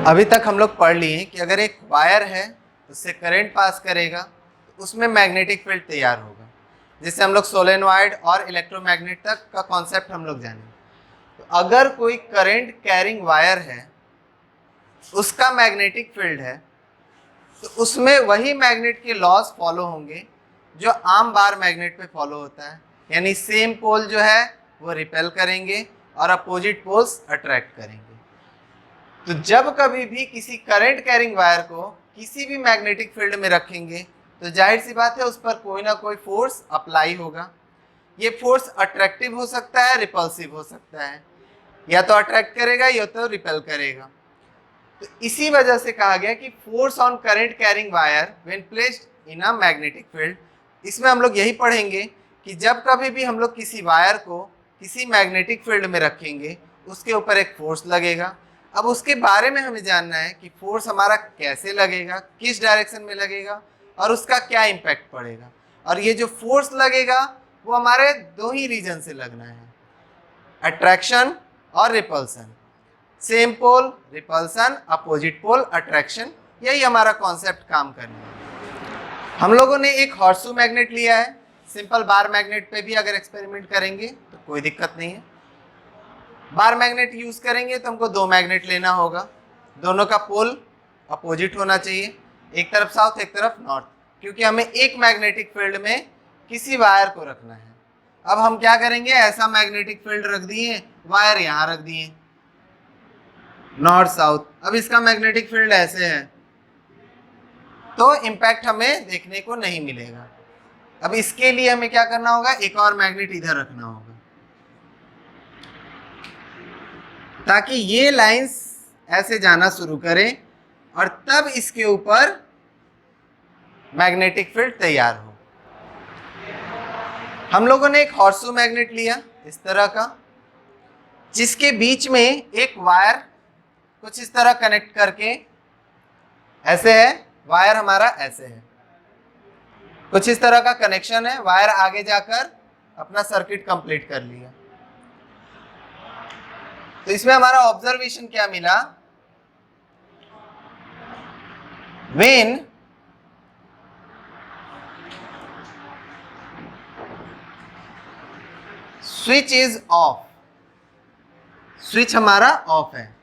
अभी तक हम लोग पढ़ लिए कि अगर एक वायर है उससे करंट पास करेगा तो उसमें मैग्नेटिक फील्ड तैयार होगा, जिससे हम लोग सोलेनॉइड और इलेक्ट्रोमैग्नेट तक का कॉन्सेप्ट हम लोग जानेंगे। तो अगर कोई करंट कैरिंग वायर है उसका मैग्नेटिक फील्ड है तो उसमें वही मैग्नेट के लॉज फॉलो होंगे जो आम बार मैग्नेट पे फॉलो होता है, यानी सेम पोल जो है वो रिपेल करेंगे और अपोजिट पोल्स अट्रैक्ट करेंगे। तो जब कभी भी किसी करंट कैरिंग वायर को किसी भी मैग्नेटिक फील्ड में रखेंगे तो जाहिर सी बात है उस पर कोई ना कोई फोर्स अप्लाई होगा। ये फोर्स अट्रैक्टिव हो सकता है, रिपल्सिव हो सकता है, या तो अट्रैक्ट करेगा या तो रिपेल करेगा। तो इसी वजह से कहा गया कि force on current carrying wire when placed in a magnetic field. इसमें हम लोग यही पढ़ेंगे कि जब कभी भी हम लोग किसी वायर को किसी मैग्नेटिक फील्ड में रखेंगे उसके ऊपर एक फोर्स लगेगा। अब उसके बारे में हमें जानना है कि फोर्स हमारा कैसे लगेगा, किस डायरेक्शन में लगेगा और उसका क्या इम्पैक्ट पड़ेगा। और ये जो फोर्स लगेगा वो हमारे दो ही रीजन से लगना है, अट्रैक्शन और repulsion. Same pole repulsion, opposite pole attraction, यही हमारा कॉन्सेप्ट काम करना है। हम लोगों ने एक हॉर्सू मैग्नेट लिया है, सिंपल बार मैग्नेट पे भी अगर एक्सपेरिमेंट करेंगे तो कोई दिक्कत नहीं है। बार मैग्नेट यूज करेंगे तो हमको दो मैग्नेट लेना होगा, दोनों का पोल अपोजिट होना चाहिए, एक तरफ साउथ एक तरफ नॉर्थ, क्योंकि हमें एक मैग्नेटिक फील्ड में किसी वायर को रखना है। अब हम क्या करेंगे, ऐसा मैग्नेटिक फील्ड रख दिए, वायर यहाँ रख दिए नॉर्थ साउथ। अब इसका मैग्नेटिक फील्ड ऐसे है तो इम्पैक्ट हमें देखने को नहीं मिलेगा। अब इसके लिए हमें क्या करना होगा, एक और मैग्नेट इधर रखना होगा ताकि ये लाइंस ऐसे जाना शुरू करें और तब इसके ऊपर मैग्नेटिक फील्ड तैयार हो। हम लोगों ने एक हॉर्सू मैग्नेट लिया इस तरह का, जिसके बीच में एक वायर कुछ इस तरह कनेक्ट करके, ऐसे है वायर हमारा, ऐसे है कुछ इस तरह का कनेक्शन है, वायर आगे जाकर अपना सर्किट कंप्लीट कर लिया। तो इसमें हमारा ऑब्जर्वेशन क्या मिला, when switch is of, switch हमारा ऑफ है।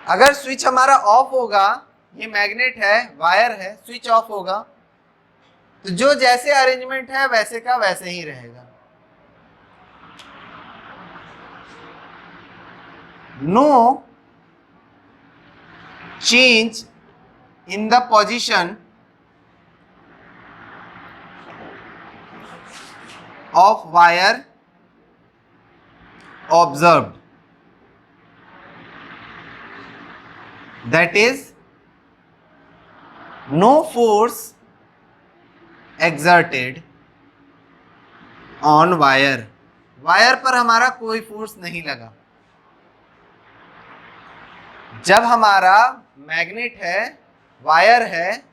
अगर स्विच हमारा ऑफ होगा, ये मैग्नेट है, वायर है, स्विच ऑफ होगा तो जो जैसे अरेंजमेंट है वैसे का वैसे ही रहेगा। No change in the position of wire observed, that is no force exerted on wire, wire पर हमारा कोई फोर्स नहीं लगा। जब हमारा मैग्नेट है, वायर है,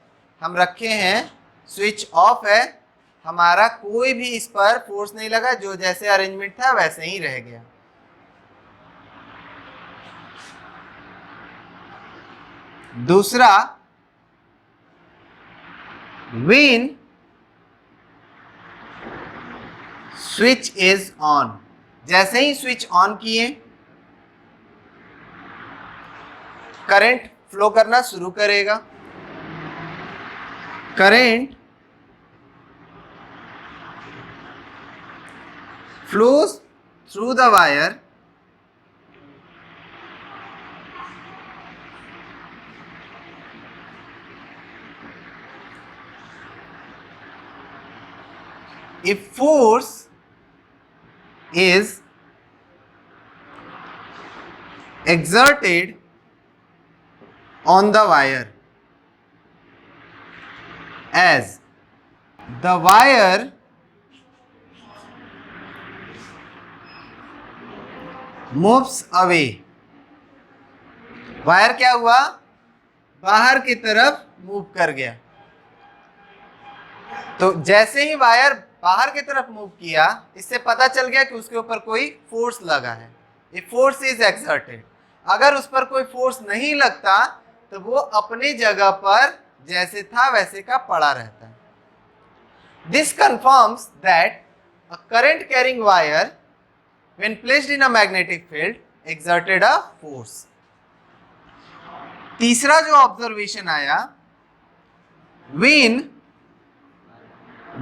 हम रखे हैं, स्विच ऑफ है, हमारा कोई भी इस पर फोर्स नहीं लगा, जो जैसे अरेंजमेंट था वैसे ही रह गया। दूसरा, व्हेन स्विच इज ऑन, जैसे ही स्विच ऑन किए करंट फ्लो करना शुरू करेगा। Current flows through the wire if force is exerted on the wire, as the wire moves away, wire क्या हुआ, बाहर की तरफ मूव कर गया। तो जैसे ही वायर बाहर की तरफ मूव किया, इससे पता चल गया कि उसके ऊपर कोई फोर्स लगा है, ए फोर्स इज एक्सर्टेड। अगर उस पर कोई फोर्स नहीं लगता तो वो अपनी जगह पर जैसे था वैसे का पड़ा रहता है. This confirms that a current carrying wire when placed in a magnetic field exerted a force. तीसरा जो ऑब्जर्वेशन आया, when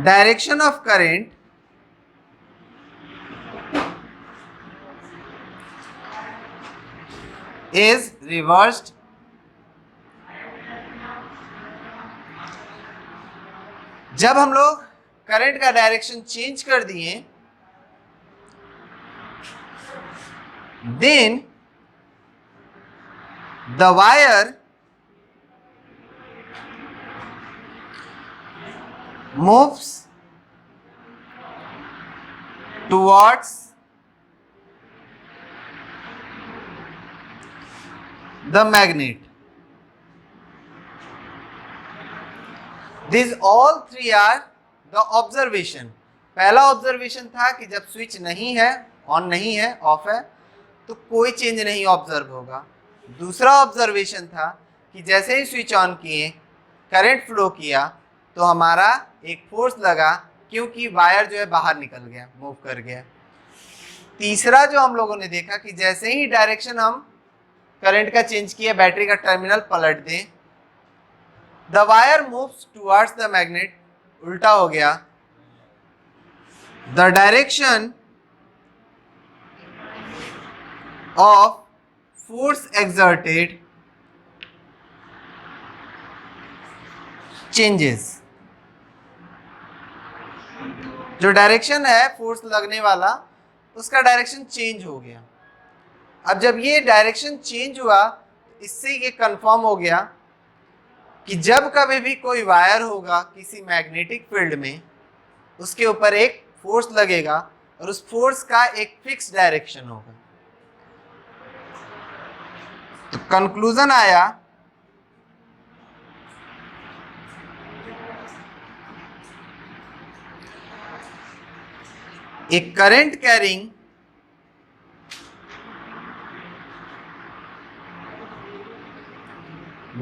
direction of current is reversed, जब हम लोग करंट का डायरेक्शन चेंज कर दिए, then the wire moves towards the magnet. These all three are the observation. पहला ऑब्जर्वेशन था कि जब स्विच नहीं है, ऑन नहीं है, ऑफ है, तो कोई चेंज नहीं ऑब्जर्व होगा. दूसरा ऑब्जर्वेशन था कि जैसे ही स्विच ऑन किए, करंट फ्लो किया, तो हमारा एक फोर्स लगा क्योंकि वायर जो है बाहर निकल गया, मूव कर गया. तीसरा जो हम लोगों ने देखा कि जैसे ही डायरेक्शन हम करंट का चेंज किया, बैटरी का टर्मिनल पलट दें, the wire moves towards the magnet, उल्टा हो गया. The direction of force exerted changes. जो डायरेक्शन है फोर्स लगने वाला, उसका डायरेक्शन चेंज हो गया. अब जब ये डायरेक्शन चेंज हुआ, इससे ये कंफर्म हो गया कि जब कभी भी कोई वायर होगा किसी मैग्नेटिक फील्ड में, उसके ऊपर एक फोर्स लगेगा और उस फोर्स का एक फिक्स डायरेक्शन होगा. तो कंक्लूजन आया a current carrying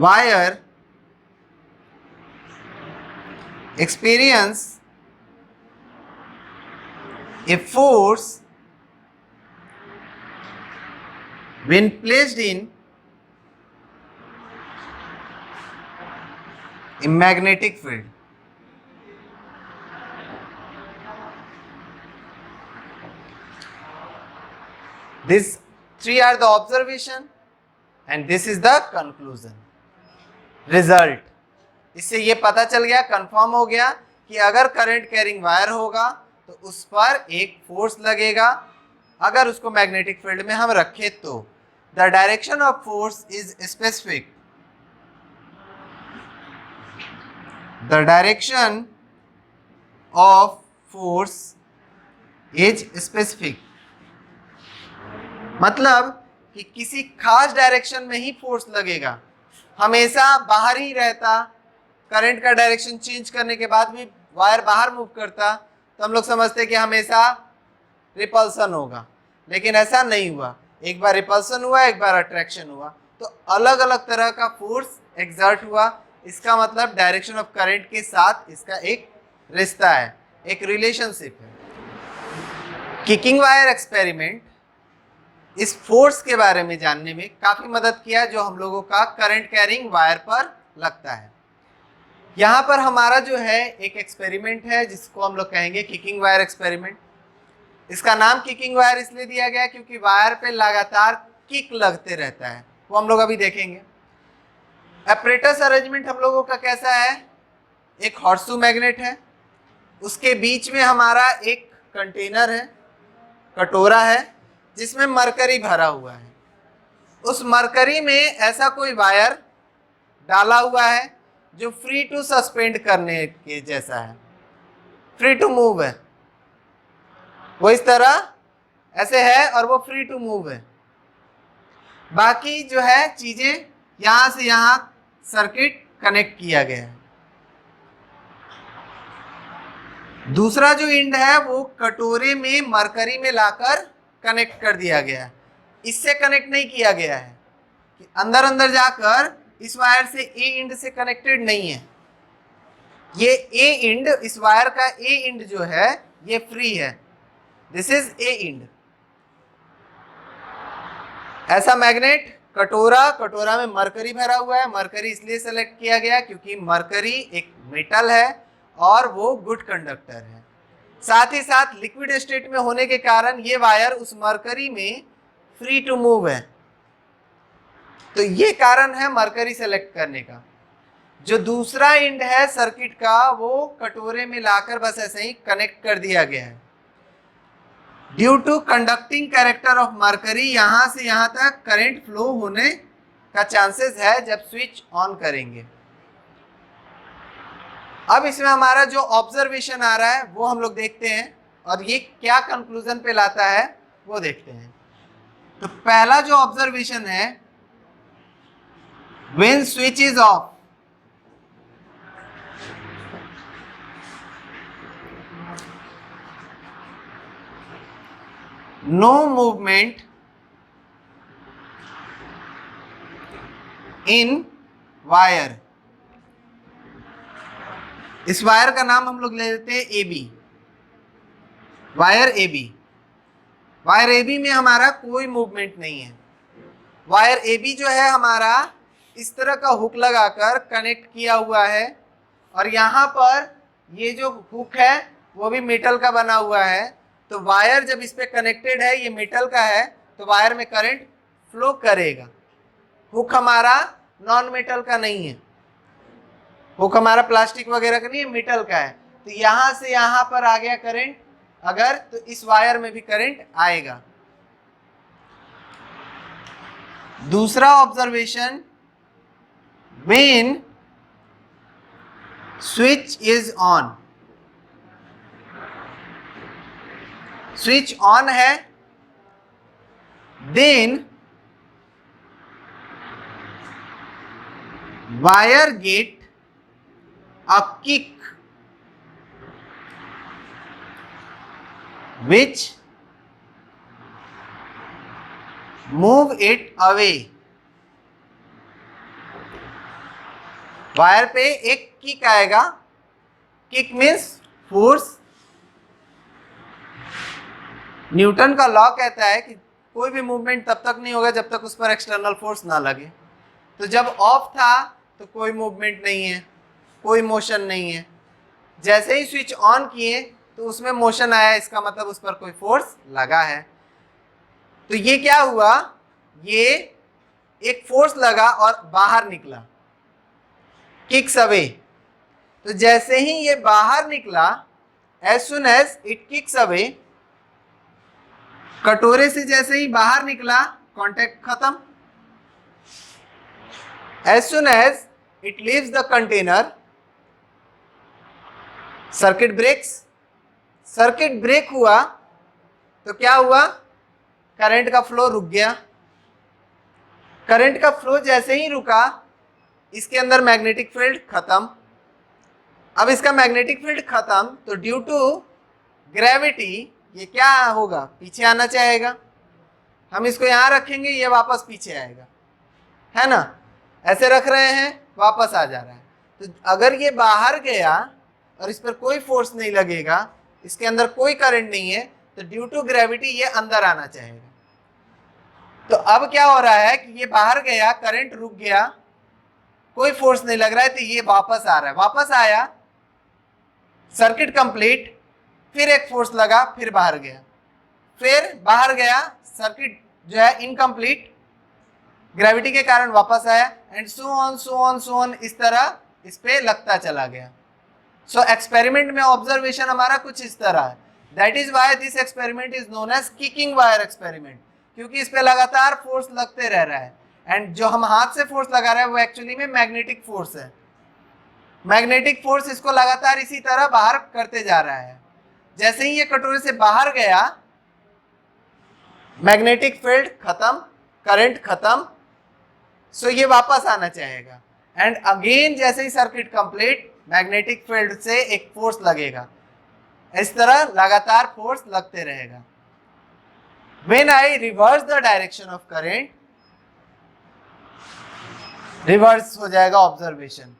wire experience a force when placed in a magnetic field. These three are the observation and this is the conclusion, result. इससे ये पता चल गया, कंफर्म हो गया कि अगर करंट कैरिंग वायर होगा तो उस पर एक फोर्स लगेगा. अगर उसको मैग्नेटिक फील्ड में हम रखें तो the direction of force is specific. The direction of force is specific, मतलब कि किसी खास डायरेक्शन में ही फोर्स लगेगा, हमेशा बाहर ही रहता. करंट का डायरेक्शन चेंज करने के बाद भी वायर बाहर मूव करता तो हम लोग समझते कि हमेशा रिपल्सन होगा, लेकिन ऐसा नहीं हुआ. एक बार रिपल्सन हुआ, एक बार अट्रैक्शन हुआ, तो अलग अलग तरह का फोर्स एग्जर्ट हुआ. इसका मतलब डायरेक्शन ऑफ करंट के साथ इसका एक रिश्ता है, एक रिलेशनशिप है. किकिंग वायर एक्सपेरिमेंट इस फोर्स के बारे में जानने में काफी मदद किया जो हम लोगों का करंट कैरिंग वायर पर लगता है. यहाँ पर हमारा जो है एक एक्सपेरिमेंट है जिसको हम लोग कहेंगे किकिंग वायर एक्सपेरिमेंट. इसका नाम किकिंग वायर इसलिए दिया गया क्योंकि वायर पे लगातार किक लगते रहता है, वो हम लोग अभी देखेंगे. एपरेटस अरेंजमेंट हम लोगों का कैसा है, एक हॉर्सू मैग्नेट है, उसके बीच में हमारा एक कंटेनर है, कटोरा है जिसमें मरकरी भरा हुआ है. उस मरकरी में ऐसा कोई वायर डाला हुआ है जो फ्री टू सस्पेंड करने के जैसा है, फ्री टू मूव है. वो इस तरह ऐसे है और वो फ्री टू मूव है. बाकी जो है चीजें यहां से यहां सर्किट कनेक्ट किया गया है. दूसरा जो एंड है वो कटोरे में मरकरी में लाकर कनेक्ट कर दिया गया है. इससे कनेक्ट नहीं किया गया है, कि अंदर अंदर जाकर इस वायर से ए इंड से कनेक्टेड नहीं है। ये ए इंड, इस वायर का ए इंड जो है ये फ्री है, दिस इज ए इंड। ऐसा मैग्नेट कटोरा, कटोरा में मरकरी भरा हुआ है। मरकरी इसलिए सेलेक्ट किया गया क्योंकि मरकरी एक मेटल है और वो गुड कंडक्टर है। साथ ही साथ लिक्विड स्टेट में होने के कारण ये वायर उस मरकरी में फ्री टू मूव है, तो ये कारण है मरकरी सेलेक्ट करने का। जो दूसरा इंड है सर्किट का वो कटोरे में लाकर बस ऐसे ही कनेक्ट कर दिया गया है। Due to conducting character of mercury, यहां से यहां तक करंट फ्लो होने का चांसेस है जब स्विच ऑन करेंगे। अब इसमें हमारा जो ऑब्जर्वेशन आ रहा है वो हम लोग देखते हैं और ये क्या कंक्लूजन पे लाता है वो देखते हैं। तो पहला जो ऑब्जर्वेशन है, when switch is off, no movement in wire. इस वायर का नाम हम लोग ले लेते हैं A B, wire A B. Wire A B में हमारा कोई मूवमेंट नहीं है। वायर ए बी जो है हमारा इस तरह का हुक लगाकर कनेक्ट किया हुआ है और यहाँ पर ये जो हुक है वो भी मेटल का बना हुआ है। तो वायर जब इस पे कनेक्टेड है, ये मेटल का है, तो वायर में करंट फ्लो करेगा। हुक हमारा नॉन मेटल का नहीं है, हुक हमारा प्लास्टिक वगैरह का नहीं है, मेटल का है। तो यहां से यहां पर आ गया करंट अगर, तो इस वायर में भी करंट आएगा। दूसरा observation, when switch is on, switch on है, then wire get a kick which move it away। Wire पे एक किक आएगा, किक मीन्स फोर्स। न्यूटन का लॉ कहता है कि कोई भी मूवमेंट तब तक नहीं होगा जब तक उस पर एक्सटर्नल फोर्स ना लगे। तो जब ऑफ था तो कोई मूवमेंट नहीं है, कोई मोशन नहीं है। जैसे ही स्विच ऑन किए तो उसमें मोशन आया, इसका मतलब उस पर कोई फोर्स लगा है। तो ये क्या हुआ, ये एक फोर्स लगा और बाहर निकला, किक्स अवे। तो जैसे ही ये बाहर निकला, as soon as it kicks away, कटोरे से जैसे ही बाहर निकला कांटेक्ट खत्म। As soon as it leaves the container, circuit breaks. Circuit break हुआ तो क्या हुआ, करंट का फ्लो रुक गया। करंट का फ्लो जैसे ही रुका, इसके अंदर मैग्नेटिक फील्ड खत्म। अब इसका मैग्नेटिक फील्ड खत्म तो ड्यू टू ग्रेविटी ये क्या होगा, पीछे आना चाहेगा। हम इसको यहां रखेंगे, ये वापस पीछे आएगा, है ना। ऐसे रख रहे हैं, वापस आ जा रहा है। तो अगर ये बाहर गया और इस पर कोई फोर्स नहीं लगेगा, इसके अंदर कोई करंट नहीं है, तो ड्यू टू ग्रेविटी ये अंदर आना चाहेगा। तो अब क्या हो रहा है कि ये बाहर गया, करंट रुक गया, कोई फोर्स नहीं लग रहा है, तो ये वापस आ रहा है। वापस आया, सर्किट कंप्लीट, फिर एक फोर्स लगा, फिर बाहर गया, फिर बाहर गया, सर्किट जो है इनकम्प्लीट, ग्रेविटी के कारण वापस आया, and so on so on so on, इस तरह इस पे लगता चला गया। सो एक्सपेरिमेंट में ऑब्जर्वेशन हमारा कुछ इस तरह है। That is why this experiment is known as kicking wire experiment, क्योंकि इस पे लगातार फोर्स लगते रह रहा है। एंड जो हम हाथ से फोर्स लगा रहे हैं वो एक्चुअली में मैग्नेटिक फोर्स है। मैग्नेटिक फोर्स इसको लगातार इसी तरह बाहर करते जा रहा है। जैसे ही ये कटोरे से बाहर गया, मैग्नेटिक फील्ड खत्म, करंट खत्म, सो ये वापस आना चाहेगा। एंड अगेन जैसे ही सर्किट कंप्लीट, मैग्नेटिक फील्ड से एक फोर्स लगेगा। इस तरह लगातार फोर्स लगते रहेगा। When I reverse the direction of current, reverse हो जाएगा ऑब्जर्वेशन।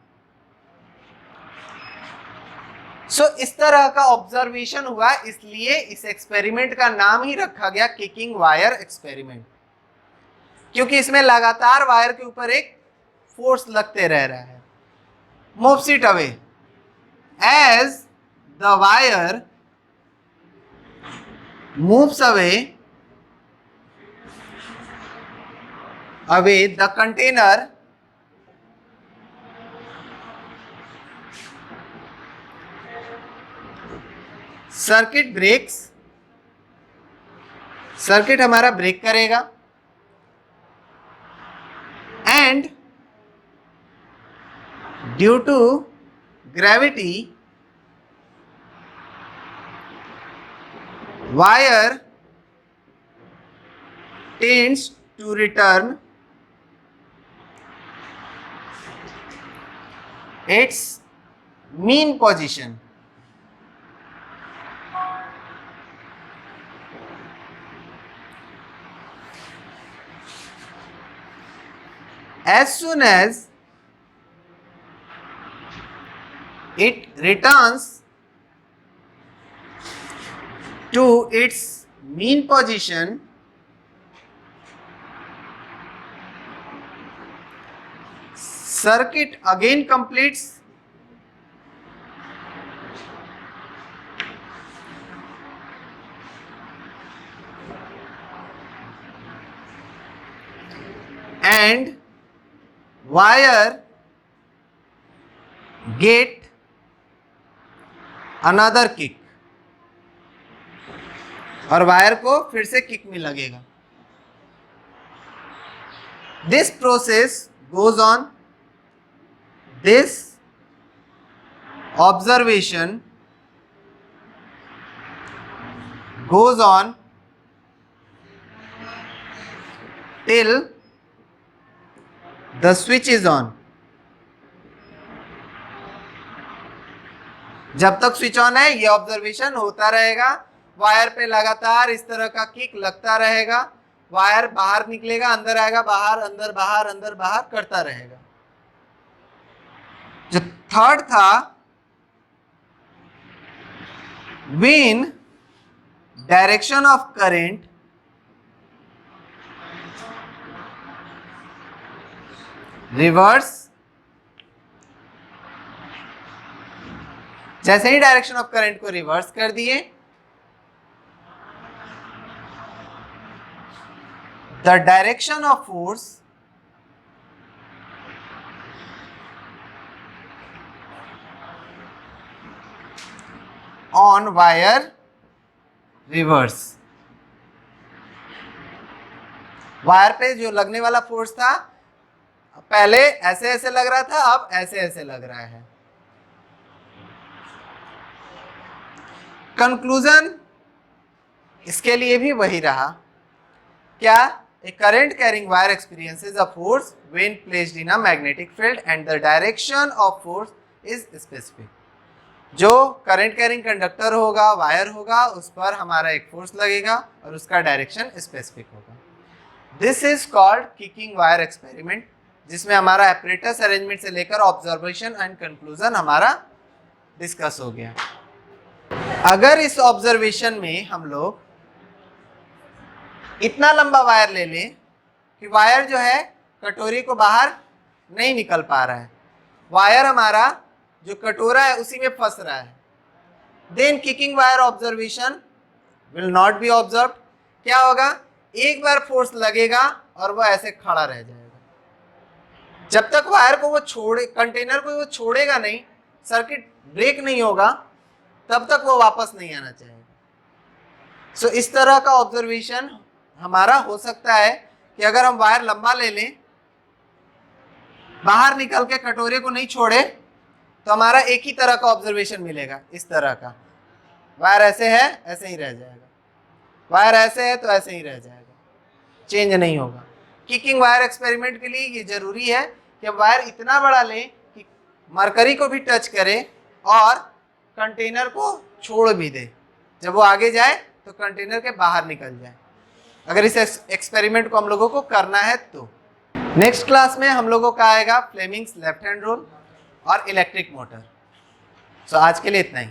सो इस तरह का ऑब्जर्वेशन हुआ, इसलिए इस एक्सपेरिमेंट का नाम ही रखा गया किकिंग वायर एक्सपेरिमेंट, क्योंकि इसमें लगातार वायर के ऊपर एक फोर्स लगते रह रहा है। Moves it away as the wire moves away the container circuit breaks, circuit हमारा ब्रेक करेगा and due to gravity wire tends to return its mean position. As soon as it returns to its mean position, circuit again completes and wire get another kick, और wire को फिर से kick में लगेगा। This process goes on, this observation goes on till the switch is on. जब तक switch on है ये ऑब्जर्वेशन होता रहेगा, वायर पे लगातार इस तरह का किक लगता रहेगा, वायर बाहर निकलेगा, अंदर आएगा, बाहर, अंदर बाहर, अंदर बाहर करता रहेगा। जो थर्ड था, when direction of current reverse, जैसे ही डायरेक्शन ऑफ करंट को रिवर्स कर दिए, the direction of force on wire reverse. Wire पे जो लगने वाला फोर्स था, पहले ऐसे ऐसे लग रहा था, अब ऐसे ऐसे लग रहा है। कंक्लूजन इसके लिए भी वही रहा, क्या? A current carrying wire experiences a force when placed in a magnetic field and the direction of force is specific. जो करंट कैरिंग कंडक्टर होगा, वायर होगा, उस पर हमारा एक फोर्स लगेगा और उसका डायरेक्शन स्पेसिफिक होगा। This is called kicking wire experiment, जिसमें हमारा एपरेटस अरेंजमेंट से लेकर ऑब्जर्वेशन एंड कंक्लूजन हमारा डिस्कस हो गया। अगर इस ऑब्जर्वेशन में हम लोग इतना लंबा वायर ले लें कि वायर जो है कटोरी को बाहर नहीं निकल पा रहा है, वायर हमारा जो कटोरा है उसी में फंस रहा है, then kicking wire observation will not be observe. क्या होगा? एक बार फोर्स लगेगा और वो ऐसे खड़ा रह जाएगा। जब तक वायर को वो छोड़े, कंटेनर को वो छोड़ेगा नहीं, सर्किट ब्रेक नहीं होगा, तब तक वो वापस नहीं आना चाहेगा। सो इस तरह का ऑब्जर्वेशन हमारा हो सकता है कि अगर हम वायर लंबा ले लें, बाहर निकल के कटोरे को नहीं छोड़े, तो हमारा एक ही तरह का ऑब्जर्वेशन मिलेगा। इस तरह का वायर ऐसे है, ऐसे ही रह जाएगा, वायर ऐसे है तो ऐसे ही रह जाएगा, चेंज नहीं होगा। किकिंग वायर एक्सपेरिमेंट के लिए ये जरूरी है कि वायर इतना बड़ा लें कि मरकरी को भी टच करे और कंटेनर को छोड़ भी दे। जब वो आगे जाए तो कंटेनर के बाहर निकल जाए। अगर इस एक्सपेरिमेंट को हम लोगों को करना है तो। नेक्स्ट क्लास में हम लोगों का आएगा फ्लेमिंग्स लेफ्ट हैंड रूल और इलेक्ट्रिक मोटर। सो आज के लिए इतना ही।